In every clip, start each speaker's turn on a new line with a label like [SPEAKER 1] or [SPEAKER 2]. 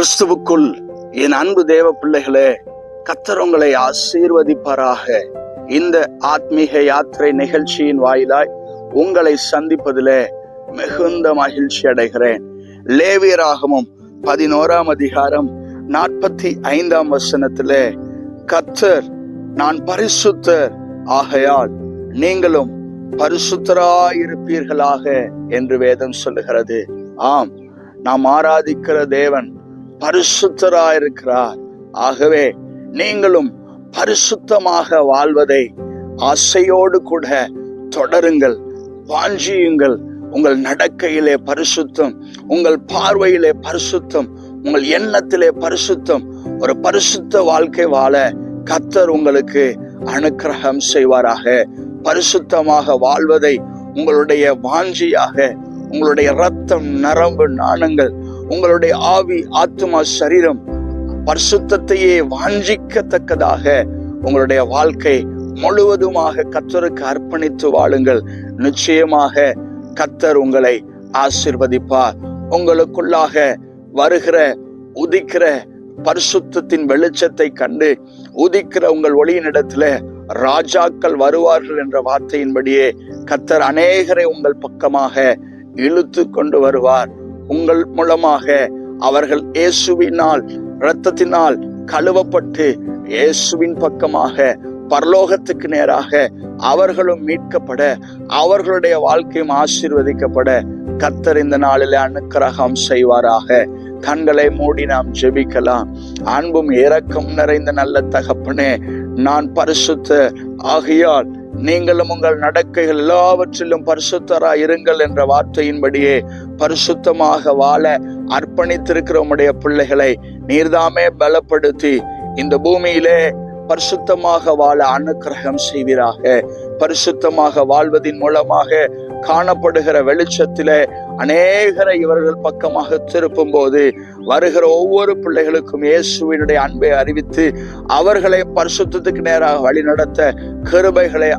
[SPEAKER 1] கிறிஸ்துவுக்குள் என் அன்பு தேவ பிள்ளைகளே, கர்த்தர் உங்களை ஆசீர்வதிப்பாராக. இந்த ஆத்மீக யாத்திரை நிகழ்ச்சியின் வாயிலாய் உங்களை சந்திப்பதிலே மிகுந்த மகிழ்ச்சி அடைகிறேன். லேவியராகமம் 11ஆம் அதிகாரம் 45ஆம் வசனத்திலே, கர்த்தர் நான் பரிசுத்தர் ஆகையால் நீங்களும் பரிசுத்தராயிருப்பீர்களாக என்று வேதம் சொல்லுகிறது. ஆம், நாம் ஆராதிக்கிற தேவன் பரிசுத்தராயிருக்கிறார். ஆகவே நீங்களும் பரிசுத்தமாக வாழ்வதை ஆசையோடு கூட தொடருங்கள், வாஞ்சியுங்கள். உங்கள் நடக்கையிலே பரிசுத்தம், உங்கள் பார்வையிலே பரிசுத்தம், உங்கள் எண்ணத்திலே பரிசுத்தம், ஒரு பரிசுத்த வாழ்க்கை வாழ கர்த்தர் உங்களுக்கு அனுக்கிரகம் செய்வாராக. பரிசுத்தமாக வாழ்வதை உங்களுடைய வாஞ்சியாக, உங்களுடைய இரத்தம், நரம்பு, நாணங்கள், உங்களுடைய ஆவி, ஆத்மா, சரீரம் பரிசுத்தத்தையே வாஞ்சிக்கத்தக்கதாக உங்களுடைய வாழ்க்கை முழுவதுமாக கர்த்தருக்கு அர்ப்பணித்து வாழுங்கள். நிச்சயமாக கர்த்தர் உங்களை ஆசீர்வதிப்பார். உங்களுக்குள்ளாக வருகிற உதிக்கிற பரிசுத்தத்தின் வெளிச்சத்தை கண்டு உதிக்கிற உங்கள் ஒளியினிடத்துல ராஜாக்கள் வருவார்கள் என்ற வார்த்தையின்படியே கர்த்தர் அநேகரை உங்கள் பக்கமாக இழுத்து கொண்டு வருவார். உங்கள் மூலமாக அவர்கள் இயேசுவினால், இரத்தத்தினால் கழுவப்பட்டு இயேசுவின் பக்கமாக பரலோகத்துக்கு நேராக அவர்களும் மீட்கப்பட, அவர்களுடைய வாழ்க்கையும் ஆசீர்வதிக்கப்பட கர்த்தர் இந்த நாளில் அனுக்கிரகம் செய்வாராக. கண்களை மூடி நாம் ஜெபிக்கலாம். அன்பும் இரக்கம் நிறைந்த நல்ல தகப்பனே, நான் பரிசுத்த ஆகையால் நீங்களும் உங்கள் நடக்கைகள் எல்லாவற்றிலும் பரிசுத்தராய் இருங்கள் என்ற வார்த்தையின்படியே பரிசுத்தமாக வாழ அர்ப்பணித்திருக்கிற உம்முடைய பிள்ளைகளை நீர்தாமே பலப்படுத்தி இந்த பூமியிலே பரிசுத்தமாக வாழ அனுக்கிரகம் செய்வீராக. பரிசுத்தமாக வாழ்வதின் மூலமாக காணப்படுகிற வெளிச்சத்திலே அநேகரை இவர்கள் பக்கமாக திருப்பும் போது வருகிற ஒவ்வொரு பிள்ளைகளுக்கும் இயேசுவினுடைய அன்பை அறிவித்து அவர்களை பரிசுத்தத்துக்கு நேராக வழிநடத்த கிருபைகளை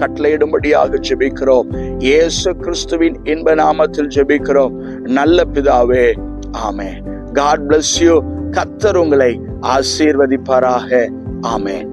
[SPEAKER 1] கட்டளையிடும்படியாக ஜெபிக்கிறோம். இயேசு கிறிஸ்துவின் இன்ப நாமத்தில் ஜெபிக்கிறோம் நல்ல பிதாவே, ஆமென். God bless you. கர்த்தர் உங்களை ஆசீர்வதிப்பாராக. ஆமென்.